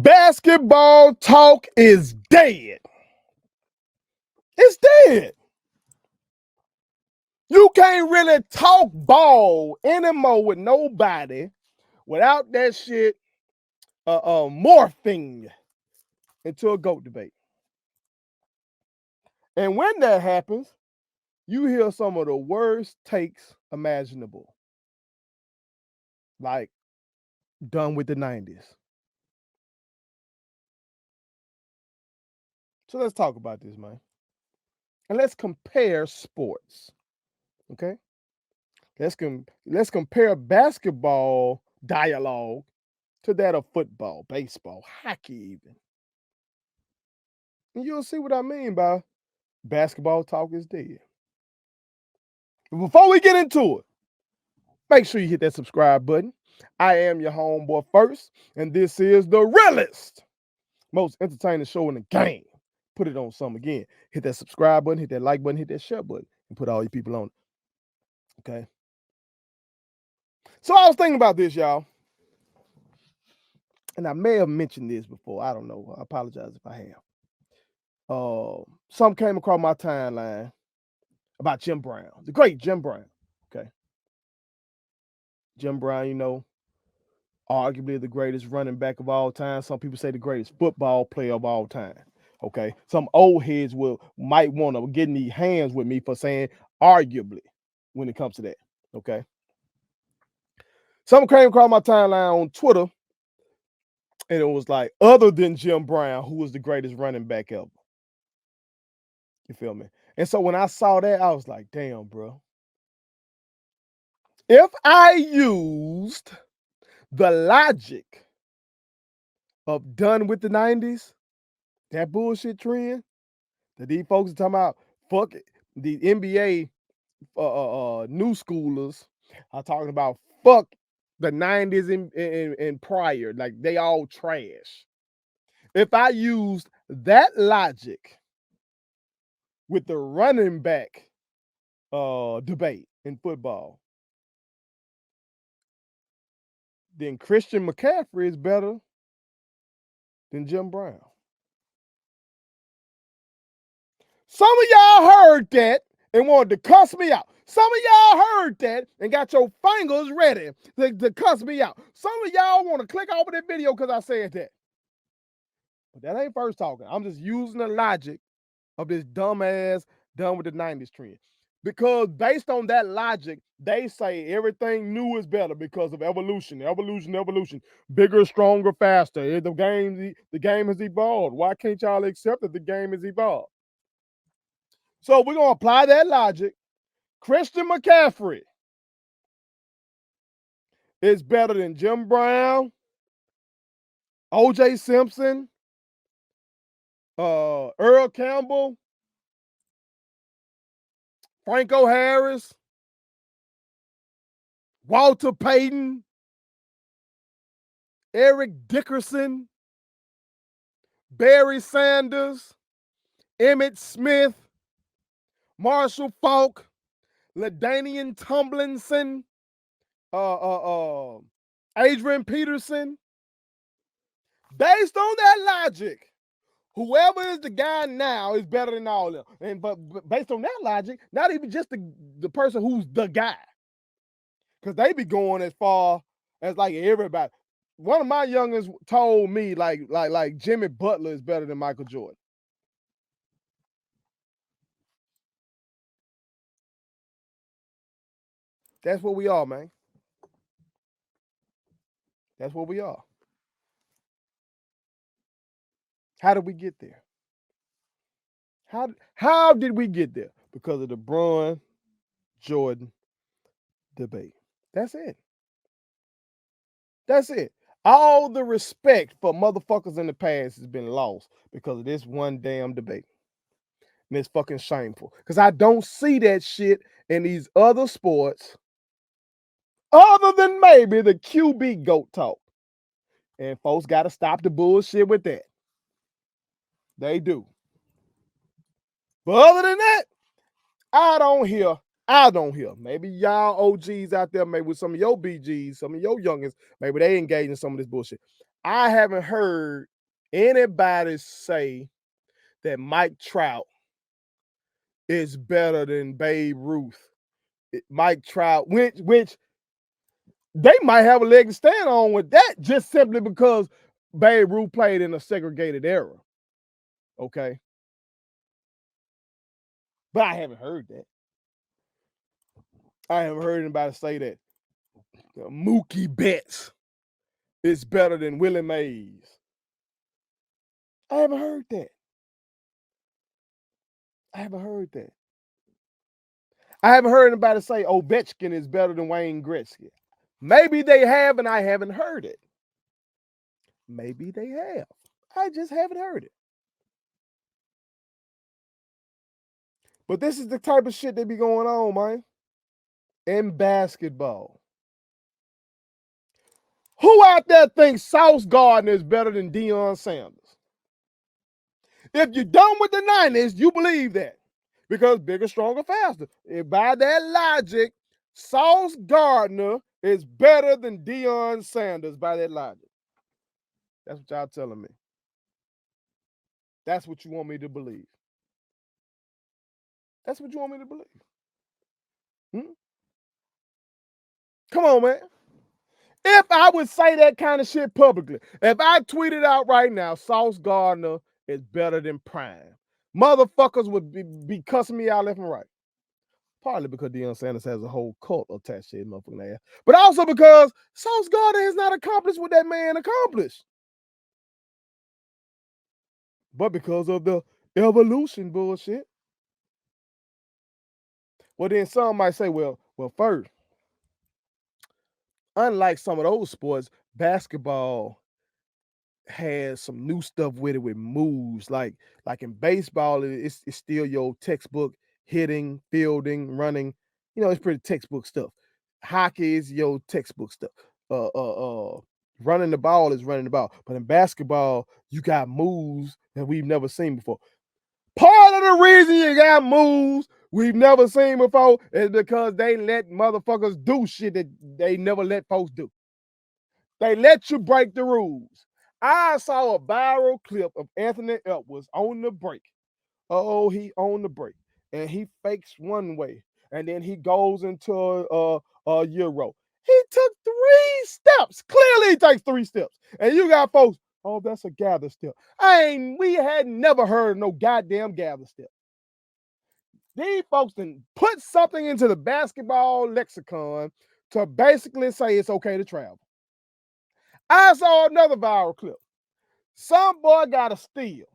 Basketball talk is dead. It's dead. You can't really talk ball anymore with nobody without that shit morphing into a GOAT debate. And when that happens, you hear some of the worst takes imaginable. Like, done with the 90s. So let's talk about this, man. And let's compare sports. Okay? Let's compare basketball dialogue to that of football, baseball, hockey even. And you'll see what I mean by basketball talk is dead. But before we get into it, make sure you hit that subscribe button. I am your homeboy First, and this is the realest, most entertaining show in the game. Put it on some again. Hit that subscribe button, hit that like button, hit that share button, and put all you people on it. Okay? So I was thinking about this, y'all. And I may have mentioned this before. I don't know. I apologize if I have. Some came across my timeline about Jim Brown, the great Jim Brown. Okay. Jim Brown, you know, arguably the greatest running back of all time. Some people say the greatest football player of all time. Okay. Some old heads might want to get in these hands with me for saying arguably when it comes to that. Okay. Some came across my timeline on Twitter, and it was like, other than Jim Brown, who was the greatest running back ever. You feel me? And so when I saw that, I was like, damn, bro. If I used the logic of done with the 90s, that bullshit trend that these folks are talking about, fuck it. The NBA new schoolers are talking about fuck the 90s and prior. Like, they all trash. If I used that logic with the running back debate in football, then Christian McCaffrey is better than Jim Brown. Some of y'all heard that and wanted to cuss me out. Some of y'all heard that and got your fingers ready to cuss me out. Some of y'all want to click off of that video because I said that. But that ain't First talking. I'm just using the logic of this dumbass done with the 90s trend. Because based on that logic, they say everything new is better because of evolution. Bigger, stronger, faster. The game has evolved. Why can't y'all accept that the game has evolved? So we're going to apply that logic. Christian McCaffrey is better than Jim Brown, O.J. Simpson, Earl Campbell, Franco Harris, Walter Payton, Eric Dickerson, Barry Sanders, Emmitt Smith, Marshall Faulk, LaDainian Tomlinson, Adrian Peterson. Based on that logic, whoever is the guy now is better than all of them. But based on that logic, not even just the person who's the guy, because they be going as far as like everybody. One of my youngest told me like Jimmy Butler is better than Michael Jordan. That's what we are, man. That's what we are. How did we get there? How did we get there? Because of the LeBron Jordan debate. That's it. That's it. All the respect for motherfuckers in the past has been lost because of this one damn debate. And it's fucking shameful. Because I don't see that shit in these other sports other than maybe the QB GOAT talk. And folks got to stop the bullshit with that. They do. But other than that, I don't hear. Maybe y'all OGs out there, maybe with some of your BGs, some of your youngins, maybe they engage in some of this bullshit. I haven't heard anybody say that Mike Trout is better than Babe Ruth. Mike Trout, which they might have a leg to stand on with that, just simply because Babe Ruth played in a segregated era. Okay. But I haven't heard that. I haven't heard anybody say that Mookie Betts is better than Willie Mays. I haven't heard that. I haven't heard that. I haven't heard anybody say Ovechkin is better than Wayne Gretzky. Maybe they have, and I haven't heard it. Maybe they have. I just haven't heard it. But this is the type of shit that be going on, man. In basketball. Who out there thinks Sauce Gardner is better than Deion Sanders? If you're done with the 90s, you believe that. Because bigger, stronger, faster. And by that logic, Sauce Gardner is better than Deion Sanders by that logic. That's what y'all telling me. That's what you want me to believe. That's what you want me to believe. Come on, man. If I would say that kind of shit publicly, if I tweeted out right now, Sauce Gardner is better than Prime, motherfuckers would be cussing me out left and right. Partly because Deion Sanders has a whole cult attached to his motherfucking ass, but also because Sauce Gardner has not accomplished what that man accomplished. But because of the evolution bullshit. Well, then some might say, well, first, unlike some of those sports, basketball has some new stuff with it with moves. Like in baseball, it's still your textbook hitting, fielding, running. You know, it's pretty textbook stuff. Hockey is your textbook stuff. Running the ball is running the ball. But in basketball, you got moves that we've never seen before. Part of the reason you got moves we've never seen before is because they let motherfuckers do shit that they never let folks do. They let you break the rules. I saw a viral clip of Anthony Edwards on the break. Oh, he on the break. And he fakes one way. And then he goes into a Euro. He took 3 steps. Clearly he takes 3 steps. And you got folks, oh, that's a gather step. We had never heard no goddamn gather step. These folks then put something into the basketball lexicon to basically say it's okay to travel. I saw another viral clip. Some boy got a steal.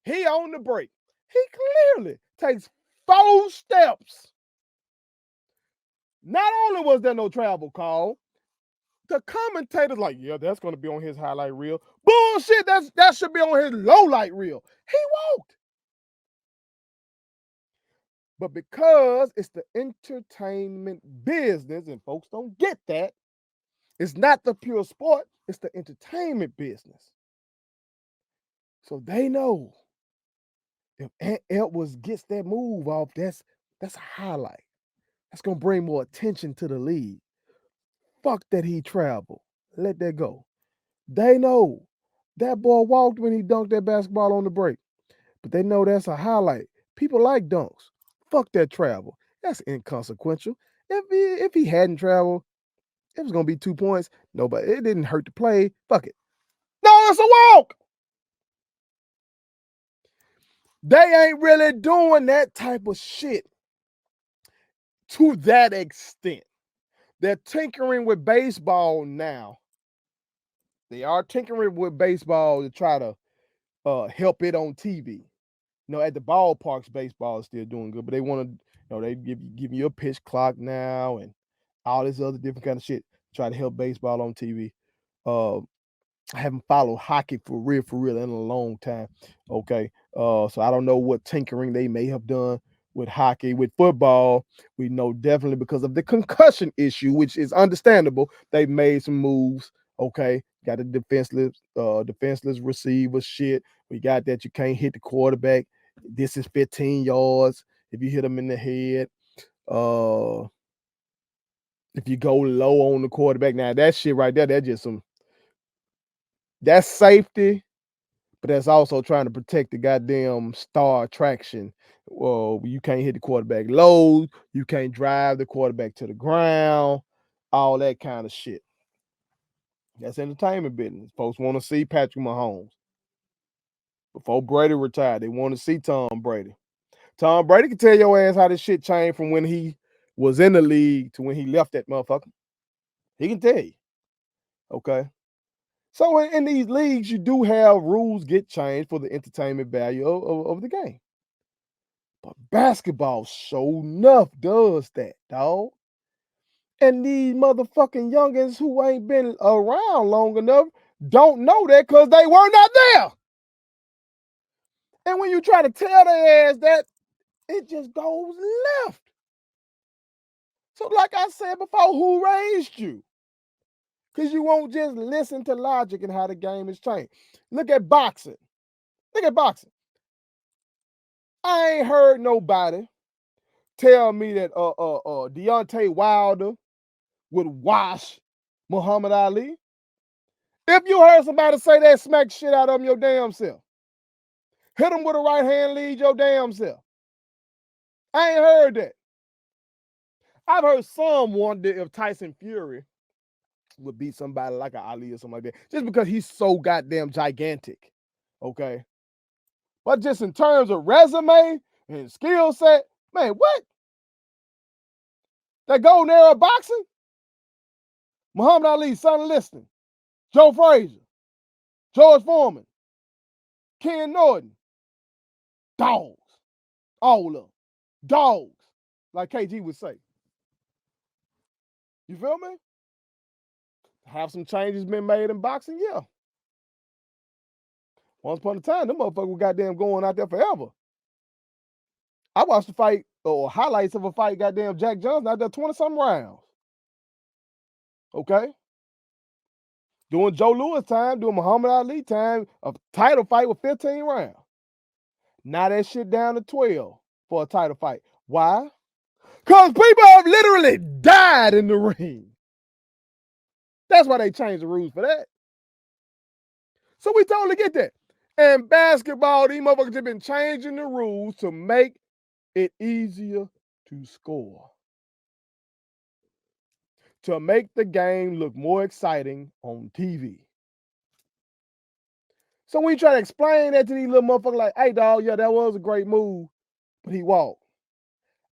He on the break. He clearly takes 4 steps. Not only was there no travel call, the commentator's like, yeah, that's going to be on his highlight reel. Bullshit, that should be on his low light reel. He walked. But because it's the entertainment business, and folks don't get that, it's not the pure sport, it's the entertainment business. So they know if Ant Edwards gets that move off, that's a highlight. That's gonna bring more attention to the league. Fuck that he traveled. Let that go. They know that boy walked when he dunked that basketball on the break. But they know that's a highlight. People like dunks. Fuck that travel. That's inconsequential. If he hadn't traveled, it was gonna be 2 points. Nobody, it didn't hurt to play. Fuck it. No, it's a walk. They ain't really doing that type of shit to that extent. They're tinkering with baseball now. They are tinkering with baseball to try to help it on TV. You know, at the ballparks, baseball is still doing good, but they want to, they give you a pitch clock now and all this other different kind of shit to try to help baseball on TV. I haven't followed hockey for real in a long time. Okay. So I don't know what tinkering they may have done with hockey. With football, we know definitely because of the concussion issue, which is understandable, they made some moves. Okay. Got a defenseless receiver shit. We got that you can't hit the quarterback. This is 15 yards if you hit them in the head. If you go low on the quarterback, now that shit right there, that's just some That's safety, but that's also trying to protect the goddamn star attraction. Well, you can't hit the quarterback low, you can't drive the quarterback to the ground, all that kind of shit. That's entertainment business. Folks want to see Patrick Mahomes. Before Brady retired, they want to see Tom Brady. Tom Brady can tell your ass how this shit changed from when he was in the league to when he left that motherfucker. He can tell you. Okay. So in these leagues, you do have rules get changed for the entertainment value of the game. But basketball sure enough does that, dog. And these motherfucking youngins who ain't been around long enough don't know that because they were not there. And when you try to tell their ass that, it just goes left. So like I said before, who raised you? Because you won't just listen to logic and how the game is changed. Look at boxing. Look at boxing. I ain't heard nobody tell me that Deontay Wilder would wash Muhammad Ali. If you heard somebody say that, smack shit out of him your damn self. Hit him with a right hand, lead your damn self. I ain't heard that. I've heard some wonder if Tyson Fury would beat somebody like an Ali or something like that, just because he's so goddamn gigantic. Okay. But just in terms of resume and skill set, man, what? That golden era of boxing? Muhammad Ali, Sonny Liston, Joe Frazier, George Foreman, Ken Norton, dogs. All of them. Dogs. Like KG would say. You feel me? Have some changes been made in boxing? Yeah. Once upon a time, them motherfuckers were goddamn going out there forever. I watched the fight or highlights of a fight, goddamn Jack Johnson out there 20-something rounds. Okay? Doing Joe Louis time, doing Muhammad Ali time, a title fight with 15 rounds. Now that shit down to 12 for a title fight. Why? Because people have literally died in the ring. That's why they changed the rules for that. So we totally get that. And basketball, these motherfuckers have been changing the rules to make it easier to score. To make the game look more exciting on TV. So when you try to explain that to these little motherfuckers like, hey, dog, yeah, that was a great move, but he walked.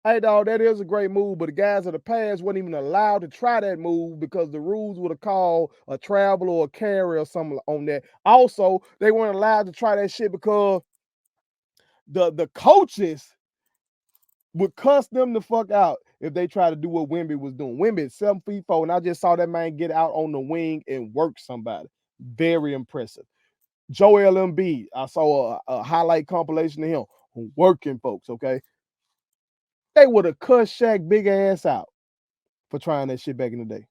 Hey, dog, that is a great move, but the guys of the past weren't even allowed to try that move because the rules would have called a travel or a carry or something on that. Also, they weren't allowed to try that shit because the coaches would cuss them the fuck out if they try to do what Wemby was doing. Wemby is 7'4", and I just saw that man get out on the wing and work somebody. Very impressive. Joel Embiid, I saw a highlight compilation of him working folks, okay? They would have cussed Shaq big ass out for trying that shit back in the day.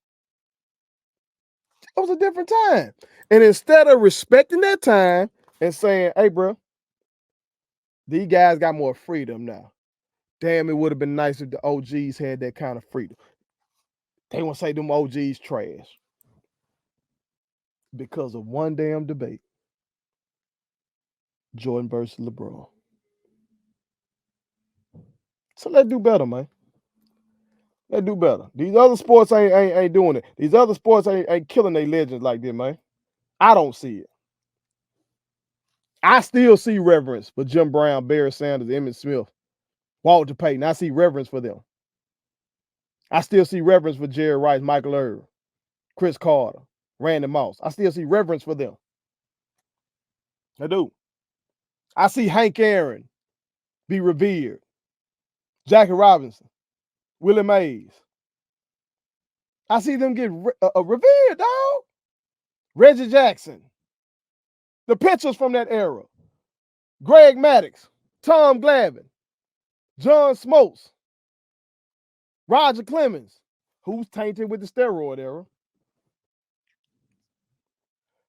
It was a different time. And instead of respecting that time and saying, hey, bro, these guys got more freedom now. Damn, it would have been nice if the OGs had that kind of freedom. They want to say them OGs trash because of one damn debate. Jordan versus LeBron. So let's do better, man. Let's do better. These other sports ain't doing it. These other sports ain't killing their legends like this, man. I don't see it. I still see reverence for Jim Brown, Barry Sanders, Emmitt Smith, Walter Payton. I see reverence for them. I still see reverence for Jerry Rice, Michael Irvin, Chris Carter, Randy Moss. I still see reverence for them. I do. I see Hank Aaron be revered. Jackie Robinson, Willie Mays. I see them get revered, dog. Reggie Jackson. The pitchers from that era. Greg Maddux, Tom Glavine, John Smoltz, Roger Clemens, who's tainted with the steroid era.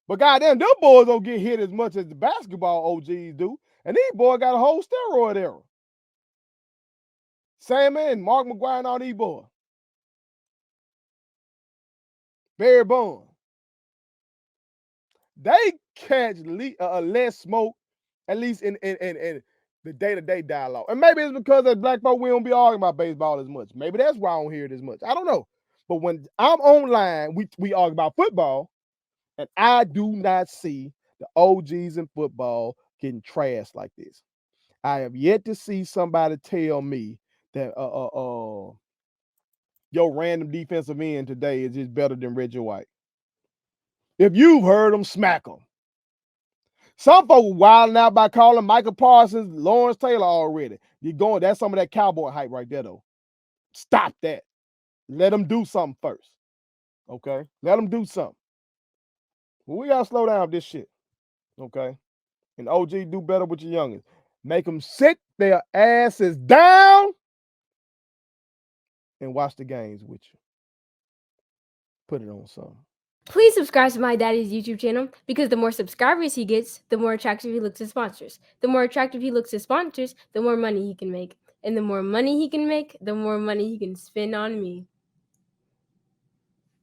But goddamn, them boys don't get hit as much as the basketball OGs do. And these boys got a whole steroid era. Sammy and Mark McGuire and all these boys. Barry Bonds. They catch less smoke, at least in the day-to-day dialogue. And maybe it's because as black folk, we don't be arguing about baseball as much. Maybe that's why I don't hear it as much. I don't know. But when I'm online, we argue about football, and I do not see the OGs in football getting trashed like this. I have yet to see somebody tell me that your random defensive end today is just better than Reggie White. If you've heard them, smack them. Some folks wilding out by calling Michael Parsons, Lawrence Taylor already. You're going, that's some of that cowboy hype right there, though. Stop that. Let them do something first. Okay? Let them do something. Well, we got to slow down with this shit. Okay? And OG, do better with your youngins. Make them sit their asses down and watch the games with you. Put it on something. Please subscribe to my daddy's YouTube channel because the more subscribers he gets, the more attractive he looks to sponsors. The more attractive he looks to sponsors, the more money he can make. And the more money he can make, the more money he can spend on me.